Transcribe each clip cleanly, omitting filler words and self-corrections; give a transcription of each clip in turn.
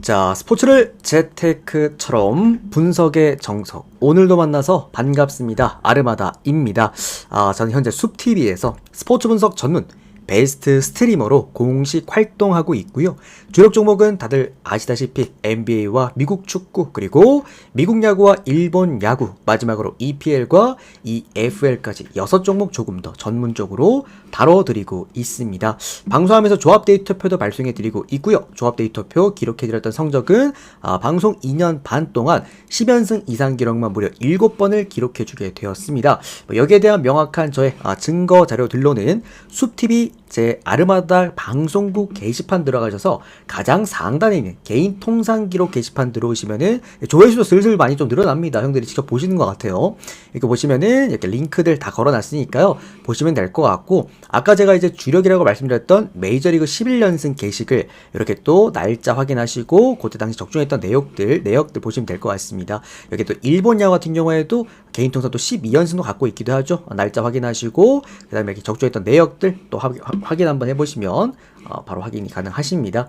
자, 스포츠를 재테크처럼 분석의 정석. 오늘도 만나서 반갑습니다. 아르마다입니다. 저는 현재 숲TV에서 스포츠 분석 전문 베스트 스트리머로 공식 활동하고 있고요. 주력 종목은 다들 아시다시피 NBA와 미국 축구, 그리고 미국 야구와 일본 야구, 마지막으로 EPL과 EFL까지 6종목 조금 더 전문적으로 다뤄드리고 있습니다. 방송하면서 조합 데이터표도 발송해드리고 있고요. 조합 데이터표 기록해드렸던 성적은 방송 2년 반 동안 10연승 이상 기록만 무려 7번을 기록해주게 되었습니다. 여기에 대한 명확한 저의 증거 자료들로는 숲TV 제 아르마다 방송국 게시판 들어가셔서 가장 상단에 있는 개인 통상 기록 게시판 들어오시면은 조회수도 슬슬 많이 좀 늘어납니다. 형들이 직접 보시는 것 같아요. 이렇게 보시면은 이렇게 링크들 다 걸어놨으니까요. 보시면 될 것 같고, 아까 제가 이제 주력이라고 말씀드렸던 메이저리그 11연승 게시글 이렇게 또 날짜 확인하시고 그때 당시 적중했던 내역들 보시면 될 것 같습니다. 여기 또 일본 야구 같은 경우에도 개인 통산 또 12연승도 갖고 있기도 하죠. 날짜 확인하시고 그 다음에 이렇게 적중했던 내역들 또 확인 한번 해보시면 바로 확인이 가능하십니다.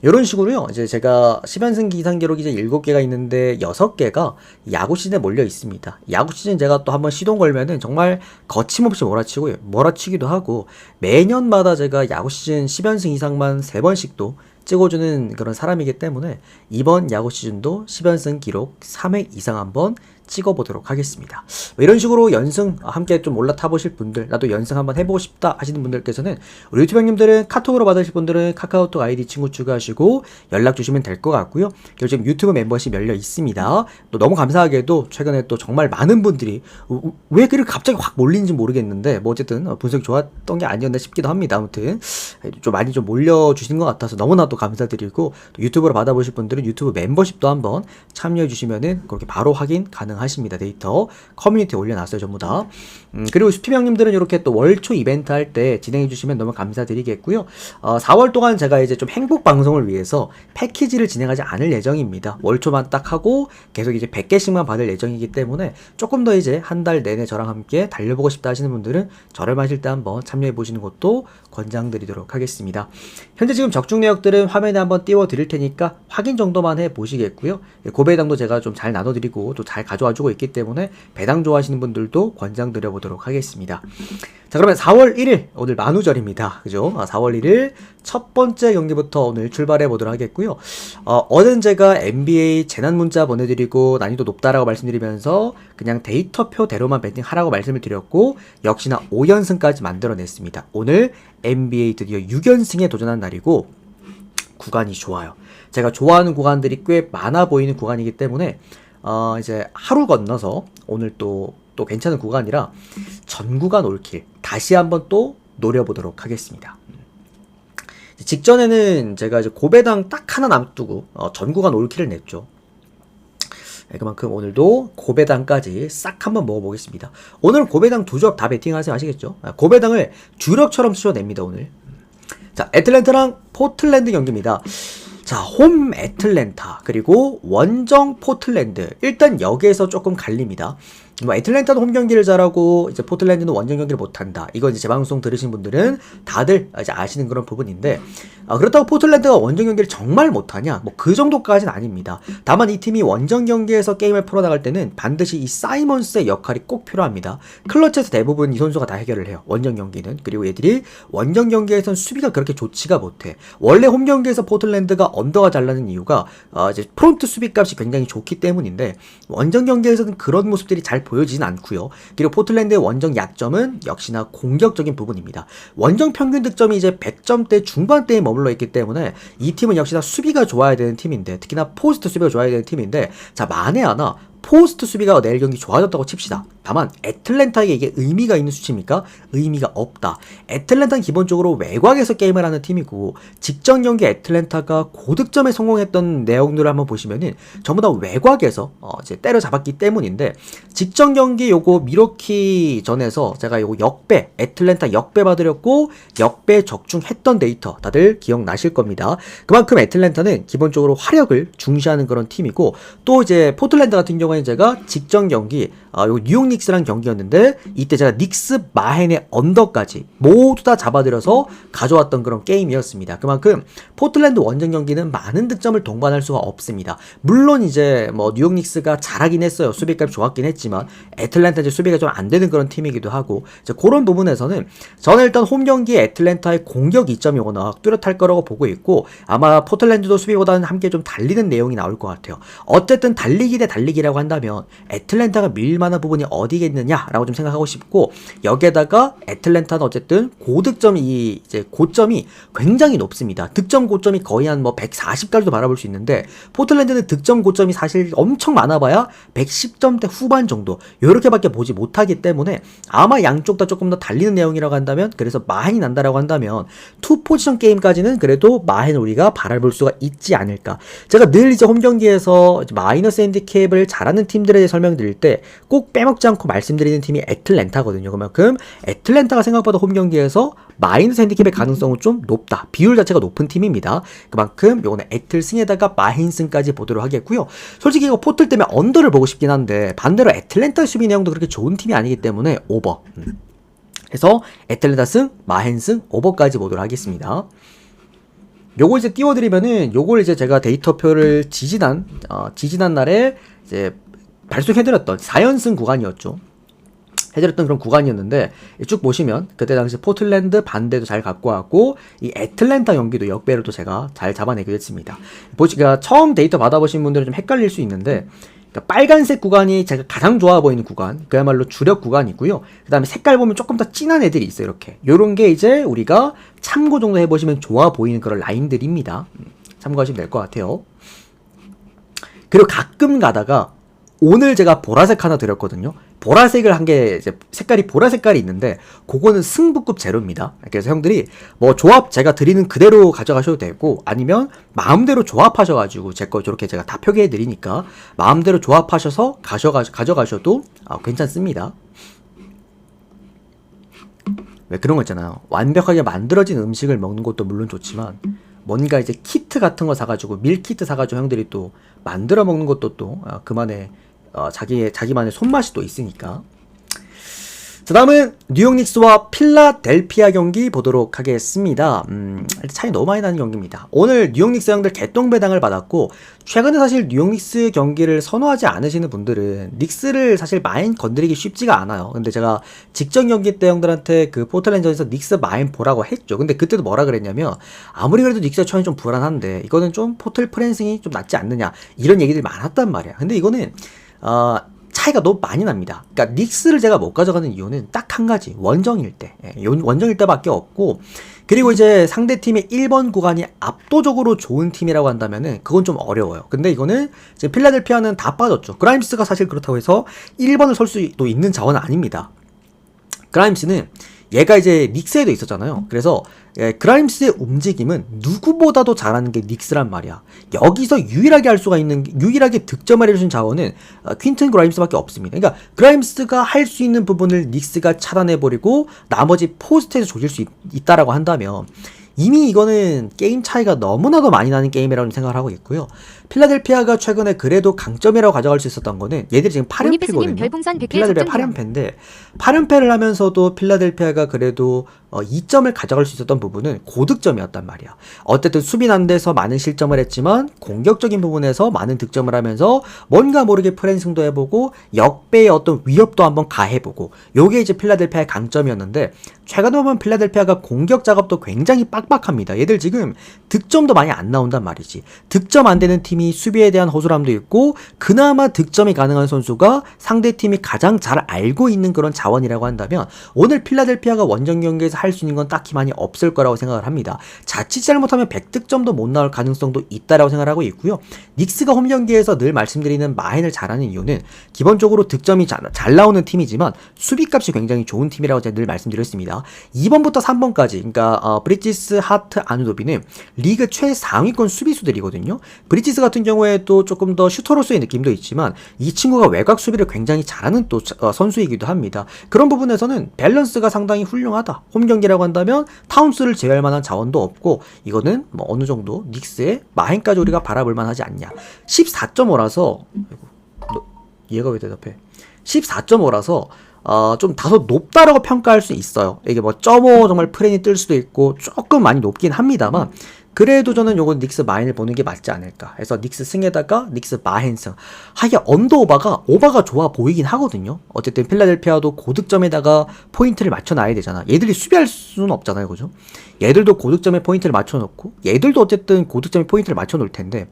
이런 식으로요. 이제 제가 10연승 이상 기록이 이제 7개가 있는데 6개가 야구 시즌에 몰려 있습니다. 야구 시즌 제가 또 한번 시동 걸면은 정말 거침없이 몰아치기도 하고, 매년마다 제가 야구 시즌 10연승 이상만 3번씩 또 찍어주는 그런 사람이기 때문에 이번 야구 시즌도 10연승 기록 3회 이상 한번 찍어보도록 하겠습니다. 이런 식으로 연승 함께 좀 올라타보실 분들, 나도 연승 한번 해보고 싶다 하시는 분들께서는, 우리 유튜브 형님들은 카톡으로 받으실 분들은 카카오톡 아이디 친구 추가하시고 연락 주시면 될 것 같고요. 그리고 지금 유튜브 멤버십 열려 있습니다. 또 너무 감사하게도 최근에 또 정말 많은 분들이 왜 그렇게 갑자기 확 몰리는지 모르겠는데, 뭐 어쨌든 분석이 좋았던 게 아니었나 싶기도 합니다. 아무튼 좀 많이 좀 몰려주신 것 같아서 너무나도 감사드리고, 또 유튜브로 받아보실 분들은 유튜브 멤버십도 한번 참여해 주시면은 그렇게 바로 확인 가능하십니다. 데이터 커뮤니티에 올려놨어요, 전부 다. 그리고 숲TV 형님들은 이렇게 또 월초 이벤트 할 때 진행해 주시면 너무 감사드리겠고요. 4월 동안 제가 이제 좀 행복 방송을 위해서 패키지를 진행하지 않을 예정입니다. 월초만 딱 하고 계속 이제 100개씩만 받을 예정이기 때문에 조금 더 이제 한 달 내내 저랑 함께 달려보고 싶다 하시는 분들은 저렴하실 때 한번 참여해 보시는 것도 권장드리도록 하겠습니다. 현재 지금 적중 내역들은 화면에 한번 띄워 드릴 테니까 확인 정도만 해 보시겠고요. 고배당도 제가 좀 잘 나눠드리고 또 잘 가져와주고 있기 때문에 배당 좋아하시는 분들도 권장드려 보도록 하겠습니다. 자, 그러면 4월 1일 오늘 만우절입니다. 그죠? 4월 1일 첫 번째 경기부터 오늘 출발해 보도록 하겠고요. 어제는 제가 NBA 재난 문자 보내드리고 난이도 높다라고 말씀드리면서 그냥 데이터표대로만 배팅하라고 말씀을 드렸고, 역시나 5연승까지 만들어냈습니다. 오늘 NBA 드디어 6연승에 도전한 날이고, 구간이 좋아요. 제가 좋아하는 구간들이 꽤 많아 보이는 구간이기 때문에 이제 하루 건너서 오늘 또 괜찮은 구간이라 전 구간 올킬 다시 한번 또 노려보도록 하겠습니다. 직전에는 제가 이제 고배당 딱 하나 남두고 전 구간 올킬을 냈죠. 그만큼 오늘도 고배당까지 싹 한번 먹어보겠습니다. 오늘 고배당 두 조합 다 베팅하세요. 아시겠죠? 고배당을 주력처럼 쑤셔냅니다, 오늘. 자, 애틀랜타랑 포틀랜드 경기입니다. 자, 홈 애틀랜타 그리고 원정 포틀랜드, 일단 여기에서 조금 갈립니다. 뭐 애틀랜타도 홈 경기를 잘하고 이제 포틀랜드는 원정 경기를 못한다. 이거 이제 제 방송 들으신 분들은 다들 이제 아시는 그런 부분인데, 그렇다고 포틀랜드가 원정 경기를 정말 못하냐? 뭐 그 정도까지는 아닙니다. 다만 이 팀이 원정 경기에서 게임을 풀어나갈 때는 반드시 이 사이먼스의 역할이 꼭 필요합니다. 클러치에서 대부분 이 선수가 다 해결을 해요, 원정 경기는. 그리고 얘들이 원정 경기에선 수비가 그렇게 좋지가 못해. 원래 홈 경기에서 포틀랜드가 언더가 잘 나는 이유가 이제 프론트 수비 값이 굉장히 좋기 때문인데, 원정 경기에서는 그런 모습들이 잘 보여지진 않고요. 그리고 포틀랜드의 원정 약점은 역시나 공격적인 부분입니다. 원정 평균 득점이 이제 100점대 중반대에 머물러 있기 때문에 이 팀은 역시나 수비가 좋아야 되는 팀인데, 특히나 포스트 수비가 좋아야 되는 팀인데, 자, 만에 하나 포스트 수비가 내일 경기 좋아졌다고 칩시다. 다만 애틀랜타에게 이게 의미가 있는 수치입니까? 의미가 없다. 애틀랜타는 기본적으로 외곽에서 게임을 하는 팀이고, 직전 경기 애틀랜타가 고득점에 성공했던 내용들을 한번 보시면은 전부 다 외곽에서 이제 때려잡았기 때문인데, 직전 경기 요거 미러키 전에서 제가 요거 역배, 애틀랜타 역배 받으렸고 역배 적중했던 데이터 다들 기억나실 겁니다. 그만큼 애틀랜타는 기본적으로 화력을 중시하는 그런 팀이고, 또 이제 포틀랜드 같은 경우에 경우에 제가 직전 경기 요 뉴욕 닉스랑 경기였는데 이때 제가 닉스 마헨의 언더까지 모두 다 잡아들여서 가져왔던 그런 게임이었습니다. 그만큼 포틀랜드 원정 경기는 많은 득점을 동반할 수가 없습니다. 물론 이제 뭐 뉴욕 닉스가 잘하긴 했어요. 수비값 좋았긴 했지만 애틀랜타 이제 수비가 좀 안 되는 그런 팀이기도 하고 이제 그런 부분에서는 저는 일단 홈 경기에 애틀랜타의 공격 이점이 워낙 뚜렷할 거라고 보고 있고 아마 포틀랜드도 수비보다는 함께 좀 달리는 내용이 나올 것 같아요. 어쨌든 달리기 대 달리기라고 한다면 애틀랜타가 밀 만한 부분이 어디겠느냐라고 좀 생각하고 싶고 여기에다가 애틀랜타는 어쨌든 고득점이 이제 고점이 굉장히 높습니다. 득점 고점이 거의 한 뭐 140까지도 바라볼 수 있는데 포틀랜드는 득점 고점이 사실 엄청 많아봐야 110점대 후반 정도 요렇게밖에 보지 못하기 때문에 아마 양쪽 다 조금 더 달리는 내용이라고 한다면 그래서 마헨이 난다라고 한다면 투 포지션 게임까지는 그래도 마헨을 우리가 바라볼 수가 있지 않을까. 제가 늘 이제 홈 경기에서 마이너스 핸디캡을 잘하는 팀들에 대해 설명드릴 때 꼭 빼먹지 않고 말씀드리는 팀이 애틀랜타거든요. 그만큼 애틀랜타가 생각보다 홈 경기에서 마이너스 핸디캡의 가능성은 좀 높다. 비율 자체가 높은 팀입니다. 그만큼 요거는 애틀승에다가 마헨승까지 보도록 하겠고요. 솔직히 이거 포틀 때문에 언더를 보고 싶긴 한데 반대로 애틀랜타 수비 내용도 그렇게 좋은 팀이 아니기 때문에 오버. 그래서 애틀랜타 승, 마헨승, 오버까지 보도록 하겠습니다. 요거 이제 띄워드리면은 요걸 이제 제가 데이터표를 지지난 날에 이제 발송해드렸던 4연승 구간이었죠. 해드렸던 그런 구간이었는데 쭉 보시면 그때 당시 포틀랜드 반대도 잘 갖고 왔고 이 애틀랜타 연기도 역배를 또 제가 잘 잡아내기도 했습니다. 그러니까 처음 데이터 받아보신 분들은 좀 헷갈릴 수 있는데 그러니까 빨간색 구간이 제가 가장 좋아 보이는 구간 그야말로 주력 구간이고요. 그 다음에 색깔 보면 조금 더 진한 애들이 있어요. 이렇게 요런 게 이제 우리가 참고 정도 해보시면 좋아 보이는 그런 라인들입니다. 참고하시면 될 것 같아요. 그리고 가끔 가다가 오늘 제가 보라색 하나 드렸거든요. 보라색을 한 게 이제 색깔이 보라 색깔이 있는데 그거는 승부급 제로입니다. 그래서 형들이 뭐 조합 제가 드리는 그대로 가져가셔도 되고 아니면 마음대로 조합하셔가지고 제 거 저렇게 제가 다 표기해 드리니까 마음대로 조합하셔서 가져가셔도 괜찮습니다. 왜 그런 거 있잖아요. 완벽하게 만들어진 음식을 먹는 것도 물론 좋지만 뭔가 이제 키트 같은 거 사가지고 밀키트 사가지고 형들이 또 만들어 먹는 것도 또 그만의 자기만의 손맛이 또 있으니까. 자, 다음은 뉴욕 닉스와 필라델피아 경기 보도록 하겠습니다. 차이 너무 많이 나는 경기입니다. 오늘 뉴욕 닉스 형들 개똥배당을 받았고 최근에 사실 뉴욕 닉스 경기를 선호하지 않으시는 분들은 닉스를 사실 마인 건드리기 쉽지가 않아요. 근데 제가 직전 경기 때 형들한테 그 포틀랜드전에서 닉스 마인 보라고 했죠. 근데 그때도 뭐라 그랬냐면 아무리 그래도 닉스의 처음이 좀 불안한데 이거는 좀 포틀 프랜승이 좀 낫지 않느냐 이런 얘기들이 많았단 말이야. 근데 이거는 차이가 너무 많이 납니다. 그러니까 닉스를 제가 못 가져가는 이유는 딱 한 가지 원정일 때 원정일 때밖에 없고 그리고 이제 상대팀의 1번 구간이 압도적으로 좋은 팀이라고 한다면은 그건 좀 어려워요. 근데 이거는 지금 필라델피아는 다 빠졌죠. 그라임스가 사실 그렇다고 해서 1번을 설 수도 있는 자원은 아닙니다. 그라임스는 얘가 이제 닉스에도 있었잖아요. 그래서 그라임스의 움직임은 누구보다도 잘하는 게 닉스란 말이야. 여기서 유일하게 할 수가 있는 유일하게 득점을 해주신 자원은 퀸튼 그라임스밖에 없습니다. 그러니까 그라임스가 할 수 있는 부분을 닉스가 차단해버리고 나머지 포스트에서 조질 수 있다라고 한다면 이미 이거는 게임 차이가 너무나도 많이 나는 게임이라고 생각을 하고 있고요. 필라델피아가 최근에 그래도 강점이라고 가져갈 수 있었던 거는 얘들이 지금 8연패거든요. 필라델피아 8연패인데 8연패를 하면서도 필라델피아가 그래도 2점을 가져갈 수 있었던 부분은 고득점이었단 말이야. 어쨌든 수비 난데서 많은 실점을 했지만 공격적인 부분에서 많은 득점을 하면서 뭔가 모르게 프랜승도 해보고 역배의 어떤 위협도 한번 가해보고 요게 이제 필라델피아의 강점이었는데 최근에 보면 필라델피아가 공격 작업도 굉장히 빡빡합니다. 얘들 지금 득점도 많이 안 나온단 말이지. 득점 안 되는 팀이 수비에 대한 허술함도 있고 그나마 득점이 가능한 선수가 상대팀이 가장 잘 알고 있는 그런 자원이라고 한다면 오늘 필라델피아가 원정 경기에서 할 수 있는 건 딱히 많이 없을 거라고 생각을 합니다. 자칫 잘못하면 100득점도 못 나올 가능성도 있다라고 생각을 하고 있고요. 닉스가 홈 경기에서 늘 말씀드리는 마헨을 잘하는 이유는 기본적으로 득점이 잘 나오는 팀이지만 수비값이 굉장히 좋은 팀이라고 제가 늘 말씀드렸습니다. 2번부터 3번까지 그러니까 브리지스, 하트, 아누도비는 리그 최상위권 수비수들이거든요. 브리지스 같은 경우에도 조금 더 슈터로서의 느낌도 있지만 이 친구가 외곽 수비를 굉장히 잘하는 또 선수이기도 합니다. 그런 부분에서는 밸런스가 상당히 훌륭하다. 홈 경기라고 한다면 타운스를 제외할 만한 자원도 없고 이거는 뭐 어느 정도 닉스의 마헨까지 우리가 바라볼 만하지 않냐. 14.5라서 얘가 왜 대답해? 14.5라서 좀 다소 높다라고 평가할 수 있어요. 이게 뭐 0.5 정말 프렌이 뜰 수도 있고 조금 많이 높긴 합니다만 그래도 저는 요건 닉스 마인을 보는 게 맞지 않을까 해서 닉스 승에다가 닉스 마헨승. 하긴 언더 오바가 좋아 보이긴 하거든요. 어쨌든 필라델피아도 고득점에다가 포인트를 맞춰놔야 되잖아. 얘들이 수비할 수는 없잖아요, 그죠? 얘들도 고득점에 포인트를 맞춰놓고 얘들도 어쨌든 고득점에 포인트를 맞춰놓을 텐데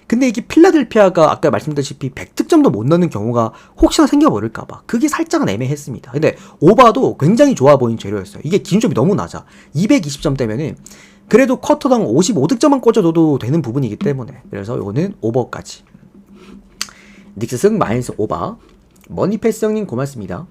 근데 이게 필라델피아가 아까 말씀드렸다시피 100득점도 못 넣는 경우가 혹시나 생겨버릴까봐 그게 살짝은 애매했습니다. 근데 오바도 굉장히 좋아 보이는 재료였어요. 이게 기준점이 너무 낮아. 220점대면은 그래도 쿼터당 55득점만 꽂아줘도 되는 부분이기 때문에 그래서 이거는 오버까지. 닉스 승 마이너스 오버. 머니패스 형님 고맙습니다.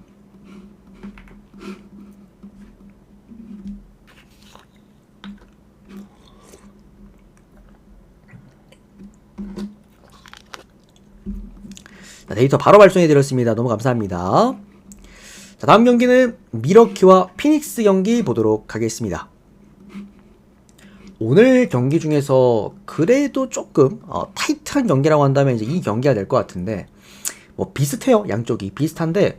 자, 데이터 바로 발송해드렸습니다. 너무 감사합니다. 자, 다음 경기는 미러키와 피닉스 경기 보도록 하겠습니다. 오늘 경기 중에서 그래도 조금 타이트한 경기라고 한다면 이제 이 경기가 될 것 같은데 뭐 비슷해요. 양쪽이 비슷한데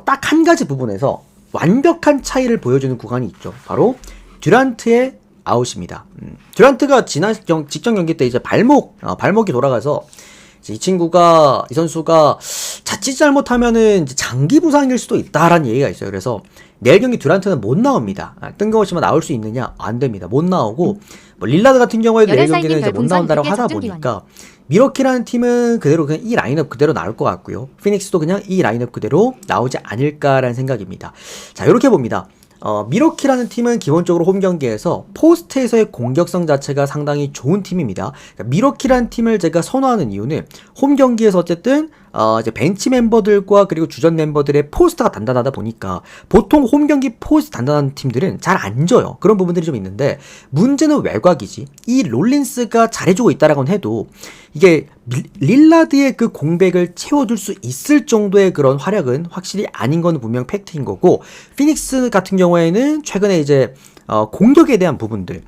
딱 한 가지 부분에서 완벽한 차이를 보여주는 구간이 있죠. 바로 듀란트의 아웃입니다. 듀란트가 지난 직전 경기 때 이제 발목이 돌아가서 이 선수가 자칫 잘못하면은 이제 장기 부상일 수도 있다라는 얘기가 있어요. 그래서 내일 경기 듀란트는 못 나옵니다. 뜬금없이만 나올 수 있느냐? 안 됩니다. 못 나오고 뭐 릴라드 같은 경우에도 내일 경기는 이제 못 나온다라고 하다 보니까 미러키라는 팀은 그대로 그냥 이 라인업 그대로 나올 것 같고요. 피닉스도 그냥 이 라인업 그대로 나오지 않을까라는 생각입니다. 자, 이렇게 봅니다. 미러키라는 팀은 기본적으로 홈 경기에서 포스트에서의 공격성 자체가 상당히 좋은 팀입니다. 그러니까 미러키라는 팀을 제가 선호하는 이유는 홈 경기에서 어쨌든 이제 벤치 멤버들과 그리고 주전 멤버들의 포스트가 단단하다 보니까 보통 홈 경기 포스트 단단한 팀들은 잘 안 져요. 그런 부분들이 좀 있는데 문제는 외곽이지. 이 롤린스가 잘해주고 있다라고는 해도 이게 릴라드의 그 공백을 채워줄 수 있을 정도의 그런 활약은 확실히 아닌 건 분명 팩트인 거고 피닉스 같은 경우에는 최근에 이제 공격에 대한 부분들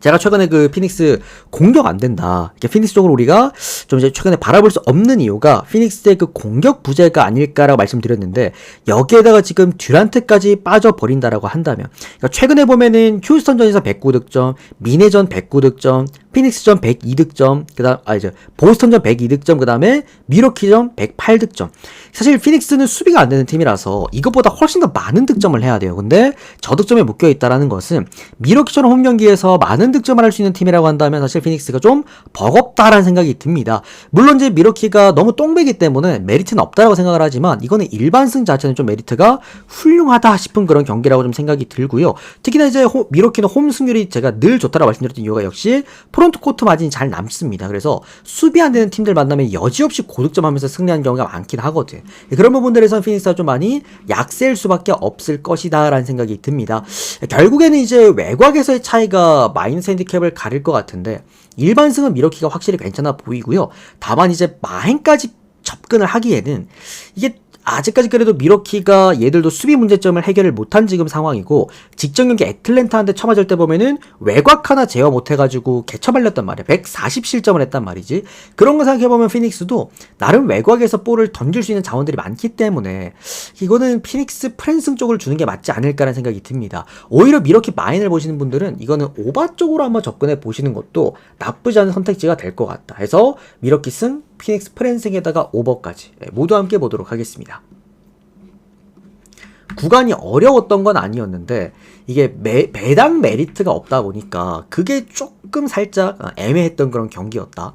제가 최근에 그 피닉스 공격 안 된다. 피닉스 쪽으로 우리가 좀 이제 최근에 바라볼 수 없는 이유가 피닉스의 그 공격 부재가 아닐까라고 말씀드렸는데 여기에다가 지금 듀란트까지 빠져버린다라고 한다면 그러니까 최근에 보면은 휴스턴전에서 109득점, 미네전 109득점, 피닉스전 102득점, 보스턴전 102득점, 그 다음에 미러키전 108득점. 사실 피닉스는 수비가 안 되는 팀이라서 이것보다 훨씬 더 많은 득점을 해야 돼요. 근데 저득점에 묶여있다라는 것은 미러키처럼 홈 경기에서 많은 득점을 할 수 있는 팀이라고 한다면 사실 피닉스가 좀 버겁다라는 생각이 듭니다. 물론 이제 미러키가 너무 똥배기 때문에 메리트는 없다라고 생각을 하지만 이거는 일반승 자체는 좀 메리트가 훌륭하다 싶은 그런 경기라고 좀 생각이 들고요. 특히나 이제 미러키는 홈 승률이 제가 늘 좋다라고 말씀드렸던 이유가 역시 프론트 코트 마진이 잘 남습니다. 그래서 수비 안 되는 팀들 만나면 여지없이 고득점하면서 승리하는 경우가 많긴 하거든. 그런 부분들에선 피닉스가 좀 많이 약세일 수밖에 없을 것이다 라는 생각이 듭니다. 결국에는 이제 외곽에서의 차이가 마이너스 핸디캡을 가릴 것 같은데 일반승은 미러키가 확실히 괜찮아 보이고요. 다만 이제 마행까지 접근을 하기에는 이게 아직까지 그래도 미러키가 얘들도 수비 문제점을 해결을 못한 지금 상황이고 직전 경기 애틀랜타한테 쳐맞을 때 보면은 외곽 하나 제어 못해가지고 개쳐발렸단 말이야. 140실점을 했단 말이지. 그런 거 생각해보면 피닉스도 나름 외곽에서 볼을 던질 수 있는 자원들이 많기 때문에 이거는 피닉스 프랜승 쪽을 주는 게 맞지 않을까라는 생각이 듭니다. 오히려 미러키 마인을 보시는 분들은 이거는 오바 쪽으로 한번 접근해 보시는 것도 나쁘지 않은 선택지가 될 것 같다 해서 미러키 승 피닉스 프랜승에다가 오버까지 모두 함께 보도록 하겠습니다. 구간이 어려웠던 건 아니었는데 이게 배당 메리트가 없다 보니까 그게 조금 살짝 애매했던 그런 경기였다.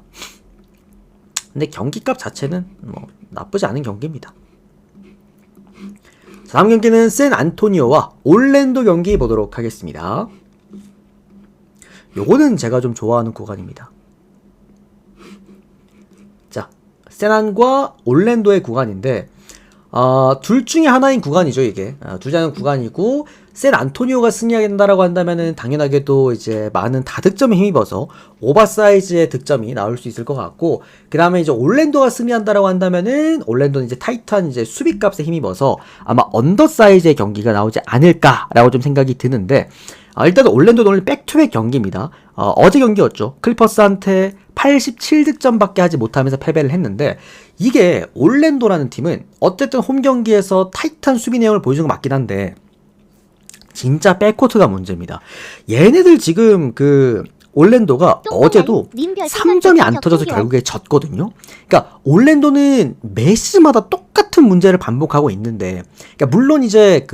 근데 경기값 자체는 뭐 나쁘지 않은 경기입니다. 다음 경기는 샌안토니오와 올랜도 경기 보도록 하겠습니다. 요거는 제가 좀 좋아하는 구간입니다. 자, 샌안과 올랜도의 구간인데 둘 중에 하나인 구간이죠, 이게. 둘 중에 하나인 구간이고, 샌안토니오가 승리하게 된다라고 한다면은 당연하게도 이제 많은 다득점에 힘입어서 오버사이즈의 득점이 나올 수 있을 것 같고, 그 다음에 이제 올랜도가 승리한다라고 한다면은 올랜도는 이제 타이트한 이제 수비값에 힘입어서 아마 언더사이즈의 경기가 나오지 않을까라고 좀 생각이 드는데, 일단은 올랜도는 오늘 백투백 경기입니다. 어제 경기였죠. 클리퍼스한테 87득점밖에 하지 못하면서 패배를 했는데, 이게 올랜도라는 팀은 어쨌든 홈 경기에서 타이트한 수비 내용을 보여준 거 맞긴 한데 진짜 백코트가 문제입니다. 얘네들 지금 올랜도가 어제도 3점이 안 터져서 결국에 졌거든요. 그러니까 올랜도는 매 시즌마다 똑같은 문제를 반복하고 있는데, 그러니까 물론 이제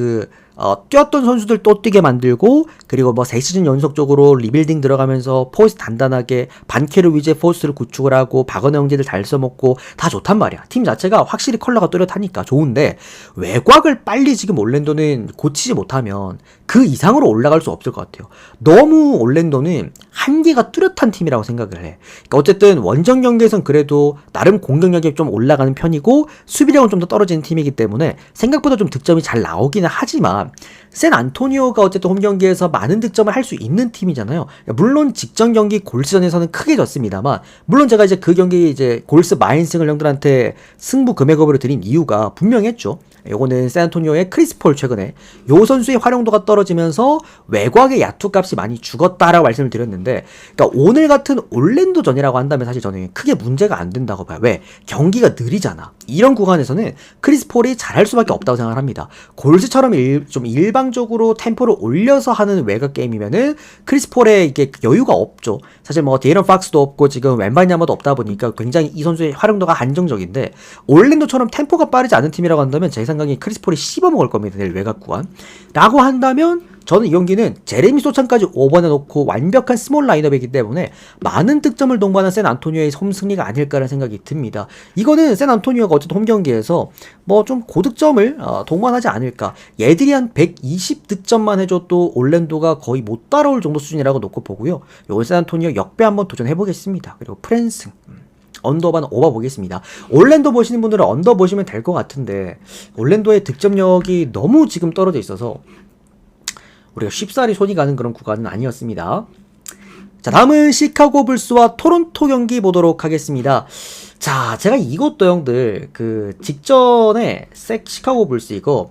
뛰었던 선수들 또 뛰게 만들고, 그리고 뭐 3시즌 연속적으로 리빌딩 들어가면서 포스트 단단하게 반캐를 위주의 포스트를 구축을 하고 박은혜 형제들 잘 써먹고 다 좋단 말이야. 팀 자체가 확실히 컬러가 뚜렷하니까 좋은데, 외곽을 빨리 지금 올랜도는 고치지 못하면 그 이상으로 올라갈 수 없을 것 같아요. 너무 올랜도는 한계가 뚜렷한 팀이라고 생각을 해. 그러니까 어쨌든 원정 경기에선 그래도 나름 공격력이 좀 올라가는 편이고 수비력은 좀 더 떨어지는 팀이기 때문에 생각보다 좀 득점이 잘 나오기는 하지만, 샌안토니오가 어쨌든 홈 경기에서 많은 득점을 할 수 있는 팀이잖아요. 물론 직전 경기 골스전에서는 크게 졌습니다만, 물론 제가 이제 그 경기 이제 골스 마인승을 형들한테 승부 금액업으로 드린 이유가 분명했죠. 요거는 샌안토니오의 크리스폴 최근에 요 선수의 활용도가 떨어지면서 외곽의 야투값이 많이 죽었다라고 말씀을 드렸는데, 그러니까 오늘 같은 올랜도전이라고 한다면 사실 저는 크게 문제가 안 된다고 봐요. 왜? 경기가 느리잖아. 이런 구간에서는 크리스폴이 잘할 수밖에 없다고 생각을 합니다. 골스처럼 좀 일방적으로 템포를 올려서 하는 외곽 게임이면은 크리스폴에 이게 여유가 없죠. 사실 뭐 데이런 팍스도 없고 지금 웬바냐마도 없다 보니까 굉장히 이 선수의 활용도가 한정적인데, 올랜도처럼 템포가 빠르지 않은 팀이라고 한다면 제 생각에 크리스폴이 씹어먹을 겁니다. 내일 외곽 구간 라고 한다면, 저는 이 경기는 제레미 소찬까지 5번에 놓고 완벽한 스몰 라인업이기 때문에 많은 득점을 동반한 샌안토니오의 홈 승리가 아닐까라는 생각이 듭니다. 이거는 샌안토니오가 어쨌든 홈 경기에서 뭐 좀 고득점을 동반하지 않을까. 얘들이 한 120득점만 해줘도 올랜도가 거의 못 따라올 정도 수준이라고 놓고 보고요. 요번 샌안토니오 역배 한번 도전해보겠습니다. 그리고 프랜승 언더반 오버 보겠습니다. 올랜도 보시는 분들은 언더 보시면 될 것 같은데, 올랜도의 득점력이 너무 지금 떨어져 있어서 우리가 쉽사리 손이 가는 그런 구간은 아니었습니다. 자, 다음은 시카고 불스와 토론토 경기 보도록 하겠습니다. 자, 제가 이것도 형들 직전에 시카고 불스 이거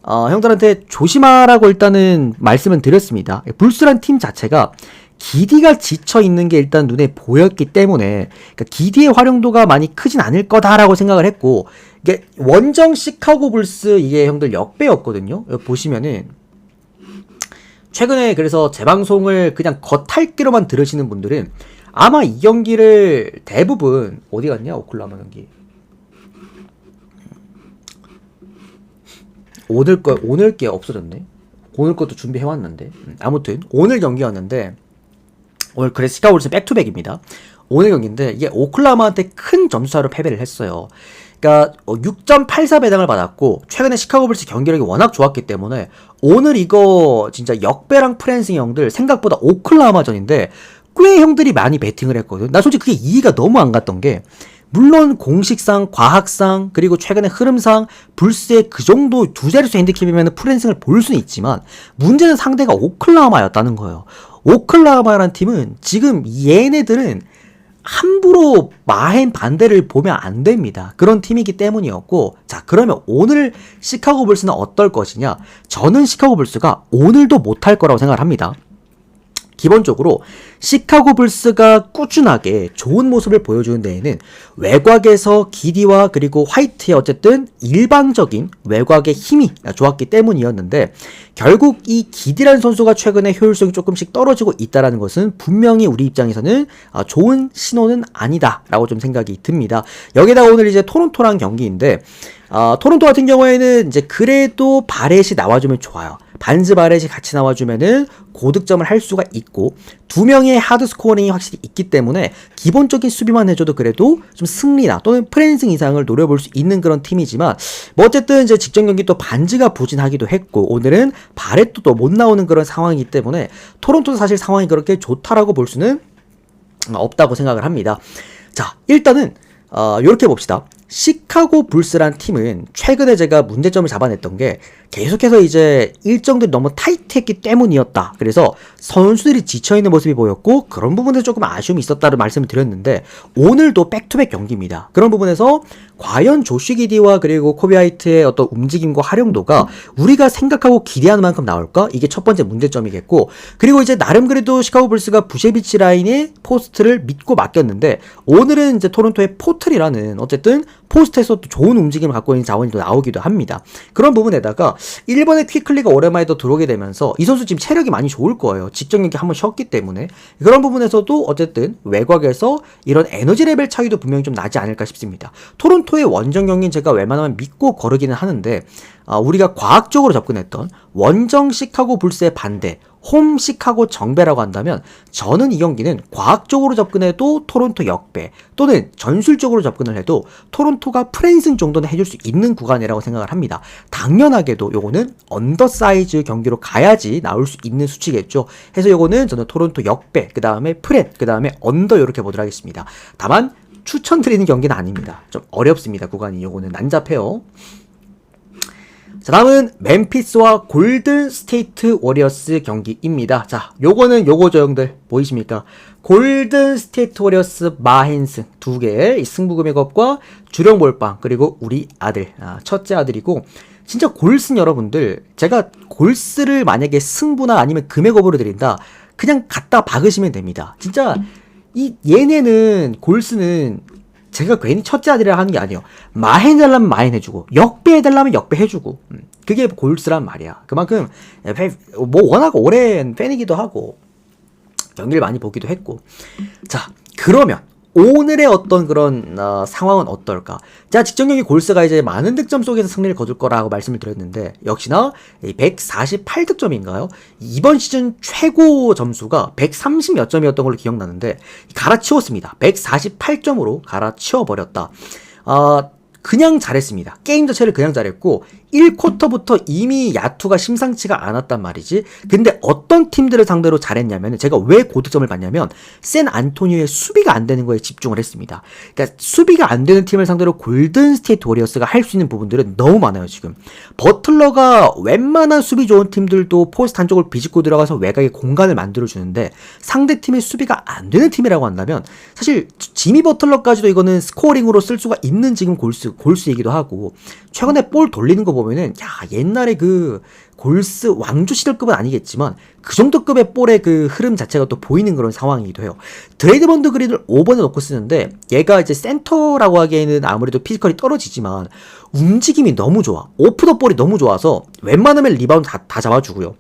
형들한테 조심하라고 일단은 말씀을 드렸습니다. 불스란 팀 자체가 기디가 지쳐있는 게 일단 눈에 보였기 때문에, 그러니까 기디의 활용도가 많이 크진 않을 거다라고 생각을 했고, 이게 원정 시카고 불스 이게 형들 역배였거든요. 여기 보시면은 최근에 그래서 재방송을 그냥 겉핥기로만 들으시는 분들은 아마 이 경기를 대부분 어디 갔냐? 오클라호마 경기 오늘 게 없어졌네. 오늘 것도 준비해왔는데, 아무튼 오늘 경기였는데, 오늘 그래 시카고 불스 백투백입니다. 오늘 경기인데 이게 오클라호마한테 큰 점수차로 패배를 했어요. 그러니까 6.84 배당을 받았고, 최근에 시카고 불스 경기력이 워낙 좋았기 때문에 오늘 이거 진짜 역배랑 프랜싱 형들 생각보다 오클라호마전인데 꽤 형들이 많이 베팅을 했거든. 나 솔직히 그게 이해가 너무 안 갔던 게, 물론 공식상, 과학상, 그리고 최근의 흐름상 불스의 그 정도 두 자릿수 핸디캡이면 프랜싱을 볼 수는 있지만, 문제는 상대가 오클라호마였다는 거예요. 오클라호마라는 팀은 지금 얘네들은 함부로 마행 반대를 보면 안 됩니다. 그런 팀이기 때문이었고, 자, 그러면 오늘 시카고 불스는 어떨 것이냐? 저는 시카고 불스가 오늘도 못할 거라고 생각을 합니다. 기본적으로 시카고 불스가 꾸준하게 좋은 모습을 보여주는 데에는 외곽에서 기디와 그리고 화이트의 어쨌든 일방적인 외곽의 힘이 좋았기 때문이었는데, 결국 이 기디라는 선수가 최근에 효율성이 조금씩 떨어지고 있다는 것은 분명히 우리 입장에서는 좋은 신호는 아니다 라고 좀 생각이 듭니다. 여기다가 오늘 이제 토론토랑 경기인데, 토론토 같은 경우에는 이제 그래도 바렛이 나와주면 좋아요. 반즈 바렛이 같이 나와주면은 고득점을 할 수가 있고, 두 명의 하드 스코어링이 확실히 있기 때문에 기본적인 수비만 해줘도 그래도 좀 승리나 또는 프랜승 이상을 노려볼 수 있는 그런 팀이지만, 뭐 어쨌든 이제 직전 경기 또 반즈가 부진하기도 했고, 오늘은 바렛도 또 못 나오는 그런 상황이기 때문에 토론토도 사실 상황이 그렇게 좋다라고 볼 수는 없다고 생각을 합니다. 자, 일단은 요렇게 봅시다. 시카고 불스란 팀은 최근에 제가 문제점을 잡아냈던 게 계속해서 이제 일정들이 너무 타이트했기 때문이었다. 그래서 선수들이 지쳐있는 모습이 보였고 그런 부분에서 조금 아쉬움이 있었다는 말씀을 드렸는데 오늘도 백투백 경기입니다. 그런 부분에서 과연 조시 기디와 그리고 코비 화이트의 어떤 움직임과 활용도가 우리가 생각하고 기대하는 만큼 나올까? 이게 첫 번째 문제점이겠고, 그리고 이제 나름 그래도 시카고 불스가 부셰비치 라인의 포스트를 믿고 맡겼는데 오늘은 이제 토론토의 포틀이라는 어쨌든 포스트에서 또 좋은 움직임을 갖고 있는 자원이 또 나오기도 합니다. 그런 부분에다가 1번의 퀵클리가 오랜만에 또 들어오게 되면서 이 선수 지금 체력이 많이 좋을 거예요. 직전 경기 한번 쉬었기 때문에. 그런 부분에서도 어쨌든 외곽에서 이런 에너지 레벨 차이도 분명히 좀 나지 않을까 싶습니다. 토론토의 원정 경기는 제가 웬만하면 믿고 거르기는 하는데 우리가 과학적으로 접근했던 원정 시카고 불스의 반대, 홈 시카고 정배라고 한다면 저는 이 경기는 과학적으로 접근해도 토론토 역배 또는 전술적으로 접근을 해도 토론토가 프랜승 정도는 해줄 수 있는 구간이라고 생각을 합니다. 당연하게도 요거는 언더사이즈 경기로 가야지 나올 수 있는 수치겠죠. 해서 요거는 저는 토론토 역배, 그 다음에 프랜, 그 다음에 언더 이렇게 보도록 하겠습니다. 다만 추천드리는 경기는 아닙니다. 좀 어렵습니다. 구간이 요거는 난잡해요. 자, 다음은 멤피스와 골든 스테이트 워리어스 경기입니다. 자, 요거는 요거죠, 형들. 보이십니까? 골든 스테이트 워리어스 마헨승 두 개의 승부 금액업과 주력 몰빵, 그리고 우리 아들, 첫째 아들이고, 진짜 골스는 여러분들, 제가 골스를 만약에 승부나 아니면 금액업으로 드린다, 그냥 갖다 박으시면 됩니다. 진짜, 얘네는, 골스는, 제가 괜히 첫째 아들이라 하는 게 아니에요. 마행 해달라면 마행 해주고 역배 해달라면 역배 해주고 그게 골스란 말이야. 그만큼 뭐 워낙 오랜 팬이기도 하고 경기를 많이 보기도 했고. 자, 그러면 오늘의 어떤 그런 상황은 어떨까? 자, 직전 경기 골스가 이제 많은 득점 속에서 승리를 거둘 거라고 말씀을 드렸는데 역시나 148득점인가요? 이번 시즌 최고 점수가 130 몇 점이었던 걸로 기억나는데 갈아치웠습니다. 148점으로 갈아치워버렸다. 그냥 잘했습니다. 게임 자체를 그냥 잘했고 1쿼터부터 이미 야투가 심상치가 않았단 말이지. 근데 어떤 팀들을 상대로 잘했냐면, 제가 왜 고득점을 받냐면 샌 안토니오의 수비가 안 되는 거에 집중을 했습니다. 그러니까 수비가 안 되는 팀을 상대로 골든 스테이트 워리어스가 할 수 있는 부분들은 너무 많아요. 지금 버틀러가 웬만한 수비 좋은 팀들도 포스트 한쪽을 비집고 들어가서 외곽에 공간을 만들어주는데 상대팀의 수비가 안 되는 팀이라고 한다면 사실 지미 버틀러까지도 이거는 스코어링으로 쓸 수가 있는 지금 골스이기도 하고, 최근에 볼 돌리는 거 보면은 옛날에 그 골스 왕조 시절급은 아니겠지만 그 정도 급의 볼의 그 흐름 자체가 또 보이는 그런 상황이기도 해요. 드레이드먼드 그린을 5번에 놓고 쓰는데 얘가 이제 센터라고 하기에는 아무래도 피지컬이 떨어지지만 움직임이 너무 좋아. 오프 더 볼이 너무 좋아서 웬만하면 리바운드 다 잡아주고요.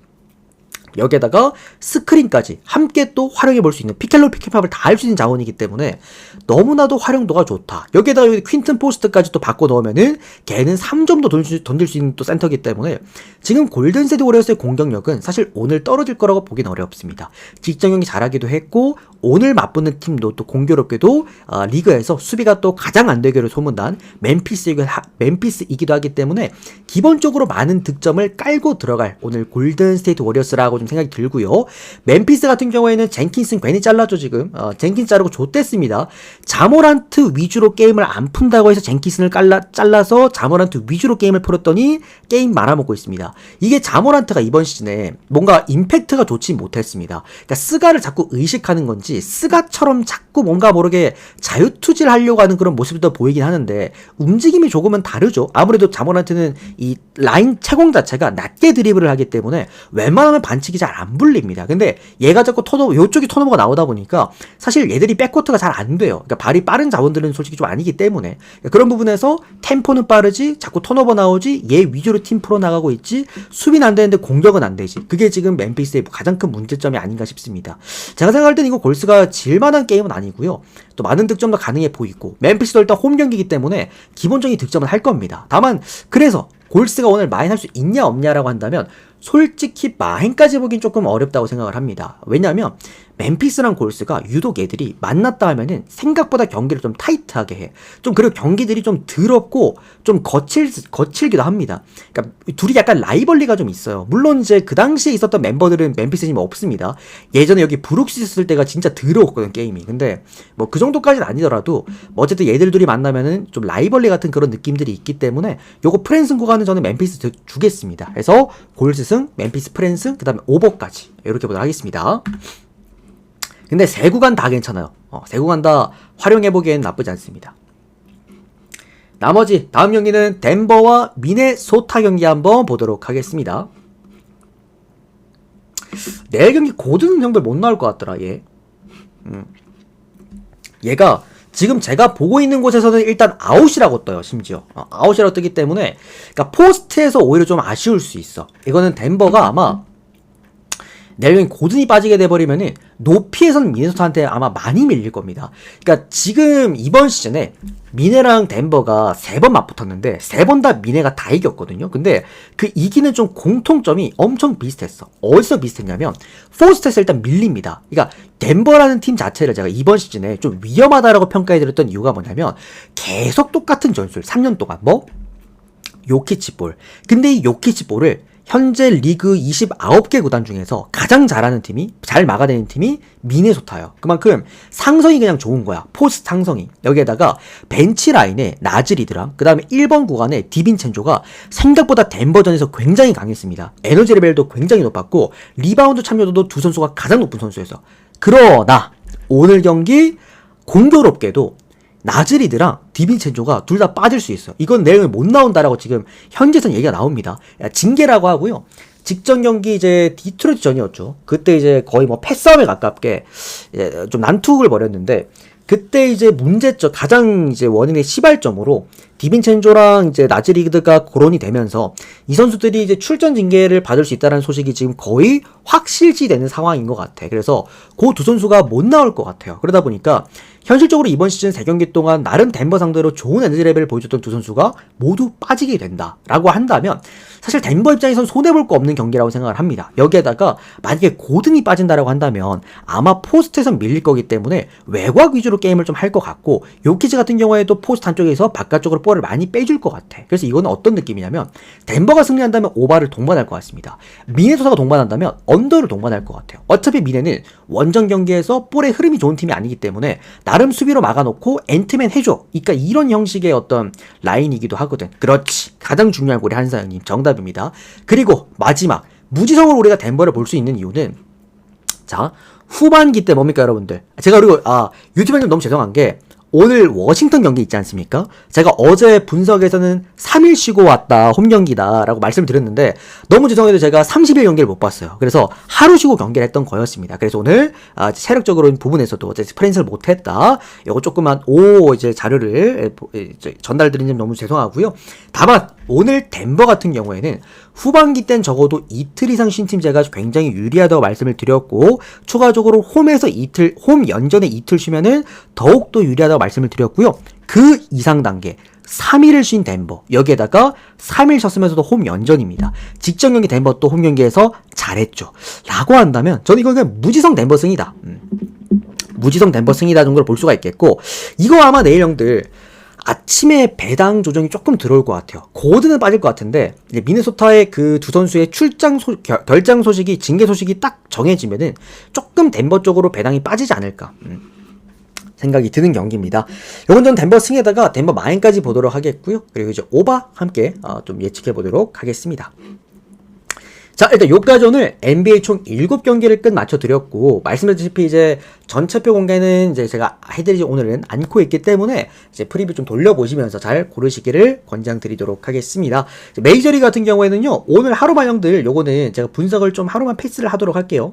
여기에다가 스크린까지 함께 또 활용해 볼 수 있는 피켈로 피켓팝을 다 할 수 있는 자원이기 때문에 너무나도 활용도가 좋다. 여기에다가 여기 퀸튼 포스트까지 또 바꿔 넣으면은 걔는 3점도 던질 수 있는 또 센터이기 때문에 지금 골든스테이트 워리어스의 공격력은 사실 오늘 떨어질 거라고 보긴 어렵습니다. 직전 경기 잘하기도 했고 오늘 맞붙는 팀도 또 공교롭게도 리그에서 수비가 또 가장 안 되기로 소문난 멤피스이기도 하기 때문에 기본적으로 많은 득점을 깔고 들어갈 오늘 골든스테이트 워리어스라고 좀 생각이 들고요. 멤피스 같은 경우에는 젠킨스는 괜히 잘랐죠. 지금 젠킨스 자르고 좆됐습니다. 자모란트 위주로 게임을 안 푼다고 해서 젠킨스를 잘라서 자모란트 위주로 게임을 풀었더니 게임 말아먹고 있습니다. 이게 자모란트가 이번 시즌에 뭔가 임팩트가 좋지 못했습니다. 그러니까 스가를 자꾸 의식하는 건지 스가처럼 자꾸 뭔가 모르게 자유투질 하려고 하는 그런 모습도 보이긴 하는데 움직임이 조금은 다르죠. 아무래도 자모란트는 이 라인 채공 자체가 낮게 드리블을 하기 때문에 웬만하면 반칙이 잘 안 불립니다. 근데 얘가 자꾸 요쪽이 턴오버가 나오다 보니까 사실 얘들이 백코트가 잘 안 돼요. 그러니까 발이 빠른 자원들은 솔직히 좀 아니기 때문에 그런 부분에서 템포는 빠르지 자꾸 턴오버 나오지 얘 위주로 팀 풀어나가고 있지 수비는 안 되는데 공격은 안 되지. 그게 지금 멤피스의 가장 큰 문제점이 아닌가 싶습니다. 제가 생각할 땐 이거 골스가 질만한 게임은 아니고요. 또 많은 득점도 가능해 보이고 멤피스도 일단 홈 경기이기 때문에 기본적인 득점은 할 겁니다. 다만 그래서 골스가 오늘 마인 할 수 있냐 없냐라고 한다면 솔직히 마행까지 보긴 조금 어렵다고 생각을 합니다. 왜냐면 멤피스랑 골스가 유독 애들이 만났다 하면은 생각보다 경기를 좀 타이트하게 해. 좀 그리고 경기들이 좀 더럽고 좀 거칠기도 합니다. 그러니까 둘이 약간 라이벌리가 좀 있어요. 물론 이제 그 당시에 있었던 멤버들은 멤피스 지금 없습니다. 예전에 여기 브룩스 있을 때가 진짜 더러웠거든 게임이. 근데 뭐 그 정도까지는 아니더라도 뭐 어쨌든 얘들 둘이 만나면은 좀 라이벌리 같은 그런 느낌들이 있기 때문에 요거 프랜승 구간은 저는 멤피스 주겠습니다. 그래서 골스 승, 멤피스 프랜승, 그 다음에 오버까지 이렇게 보도록 하겠습니다. 근데 세 구간 다 괜찮아요. 세 구간 다 활용해보기엔 나쁘지 않습니다. 나머지 다음 경기는 덴버와 미네소타 경기 한번 보도록 하겠습니다. 내일 경기 고든 형들 못 나올 것 같더라 얘. 얘가 지금 제가 보고 있는 곳에서는 일단 아웃이라고 떠요. 심지어 아웃이라고 뜨기 때문에 그러니까 포스트에서 오히려 좀 아쉬울 수 있어. 이거는 덴버가 아마 내일 경기 고든이 빠지게 돼버리면은 높이에서는 미네소타한테 아마 많이 밀릴 겁니다. 그러니까 지금 이번 시즌에 미네랑 덴버가 3번 맞붙었는데 3번 다 미네가 다 이겼거든요. 근데 그 이기는 좀 공통점이 엄청 비슷했어. 어디서 비슷했냐면 포스트에서 일단 밀립니다. 그러니까 덴버라는 팀 자체를 제가 이번 시즌에 좀 위험하다라고 평가해드렸던 이유가 뭐냐면 계속 똑같은 전술 3년 동안 뭐 요키치 볼. 근데 이 요키치 볼을 현재 리그 29개 구단 중에서 가장 잘하는 팀이, 잘 막아내는 팀이 미네소타예요. 그만큼 상성이 그냥 좋은 거야. 포스트 상성이. 여기에다가 벤치 라인에 나즈리드랑 그 다음에 1번 구간에 디빈첸조가 생각보다 덴버전에서 굉장히 강했습니다. 에너지 레벨도 굉장히 높았고 리바운드 참여도도 두 선수가 가장 높은 선수였어. 그러나 오늘 경기 공교롭게도 나즈리드랑 디빈첸조가 둘 다 빠질 수 있어. 이건 내일 못 나온다라고 지금 현재선 얘기가 나옵니다. 징계라고 하고요. 직전 경기 이제 디트로이트 전이었죠. 그때 이제 거의 뭐 패싸움에 가깝게 좀 난투극을 벌였는데 그때 이제 문제점 가장 이제 원인의 시발점으로 디빈첸조랑 이제 나즈리드가 거론이 되면서 이 선수들이 이제 출전 징계를 받을 수 있다는 소식이 지금 거의 확실시되는 상황인 것 같아. 그래서 그 두 선수가 못 나올 것 같아요. 그러다 보니까 현실적으로 이번 시즌 3경기 동안 나름 덴버 상대로 좋은 에너지 레벨을 보여줬던 두 선수가 모두 빠지게 된다라고 한다면 사실 덴버 입장에선 손해볼 거 없는 경기라고 생각을 합니다. 여기에다가 만약에 고든이 빠진다라고 한다면 아마 포스트에선 밀릴 거기 때문에 외곽 위주로 게임을 좀 할 것 같고 요키치 같은 경우에도 포스트 한쪽에서 바깥쪽으로 볼을 많이 빼줄 것 같아. 그래서 이거는 어떤 느낌이냐면 덴버가 승리한다면 오바를 동반할 것 같습니다. 미네소타가 동반한다면 언더를 동반할 것 같아요. 어차피 미네는 원정 경기에서 볼의 흐름이 좋은 팀이 아니기 때문에 나름 수비로 막아놓고 앤트맨 해줘. 그러니까 이런 형식의 어떤 라인이기도 하거든. 그렇지. 가장 중요한 우리 한사장님 정답입니다. 그리고 마지막 무지성으로 우리가 덴버를 볼 수 있는 이유는 자 후반기 때 뭡니까 여러분들. 제가 그리고 유튜브님 너무 죄송한 게 오늘 워싱턴 경기 있지 않습니까? 제가 어제 분석에서는 3일 쉬고 왔다 홈경기다 라고 말씀을 드렸는데 너무 죄송해도 제가 30일 경기를 못 봤어요. 그래서 하루 쉬고 경기를 했던 거였습니다. 그래서 오늘 체력적으로 부분에서도 어제 스프린트를 못했다. 요거 조그만 이제 자료를 전달드린 점 너무 죄송하고요. 다만 오늘 덴버 같은 경우에는 후반기 땐 적어도 이틀 이상 쉰 팀제가 굉장히 유리하다고 말씀을 드렸고 추가적으로 홈 연전에 이틀 쉬면은 더욱더 유리하다고 말씀을 드렸고요. 그 이상 단계 3일을 쉰 덴버 여기에다가 3일 쉬었으면서도 홈 연전입니다. 직전 경기 덴버 또 홈 경기에서 잘했죠. 라고 한다면 저는 이거 그냥 무지성 덴버 승이다. 무지성 덴버 승이다 정도로 볼 수가 있겠고 이거 아마 내일 형들 아침에 배당 조정이 조금 들어올 것 같아요. 고든은 빠질 것 같은데 이제 미네소타의 그 두 선수의 결장 소식이 징계 소식이 딱 정해지면은 조금 덴버 쪽으로 배당이 빠지지 않을까 생각이 드는 경기입니다. 요건 전 덴버 승에다가 덴버 마인까지 보도록 하겠고요. 그리고 이제 오바 함께 좀 예측해 보도록 하겠습니다. 자, 일단 요까지 오늘 NBA 총 7경기를 끝 맞춰드렸고, 말씀드렸다시피 이제 전체표 공개는 이제 제가 해드리지 오늘은 않고 있기 때문에 이제 프리뷰 좀 돌려보시면서 잘 고르시기를 권장드리도록 하겠습니다. 메이저리그 같은 경우에는요, 오늘 하루만 형들 요거는 제가 분석을 좀 하루만 패스를 하도록 할게요.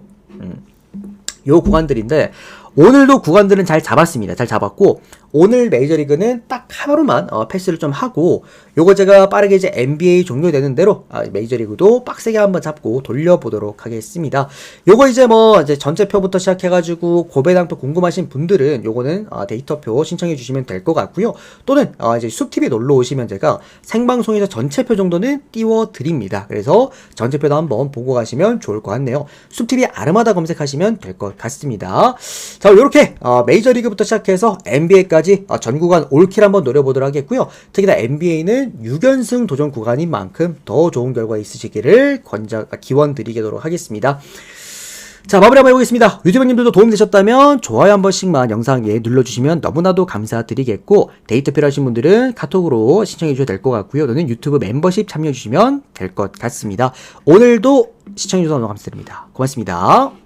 요 구간들인데, 오늘도 구간들은 잘 잡았습니다. 잘 잡았고 오늘 메이저리그는 딱 하루만 패스를 좀 하고 요거 제가 빠르게 이제 NBA 종료되는 대로 메이저리그도 빡세게 한번 잡고 돌려보도록 하겠습니다. 요거 이제 뭐 이제 전체표부터 시작해가지고 고배당표 궁금하신 분들은 요거는 데이터표 신청해 주시면 될 것 같고요. 또는 이제 숲TV 놀러 오시면 제가 생방송에서 전체표 정도는 띄워드립니다. 그래서 전체표도 한번 보고 가시면 좋을 것 같네요. 숲TV 아르마다 검색하시면 될 것 같습니다. 자, 요렇게 메이저리그부터 시작해서 NBA까지 전 구간 올킬 한번 노려보도록 하겠고요. 특히나 NBA는 6연승 도전 구간인 만큼 더 좋은 결과 있으시기를 기원 드리도록 하겠습니다. 자, 마무리 한번 해보겠습니다. 유튜버님들도 도움되셨다면 좋아요 한 번씩만 영상에 눌러주시면 너무나도 감사드리겠고, 데이터 필요하신 분들은 카톡으로 신청해주셔도 될 것 같고요. 또는 유튜브 멤버십 참여해주시면 될 것 같습니다. 오늘도 시청해주셔서 너무 감사드립니다. 고맙습니다.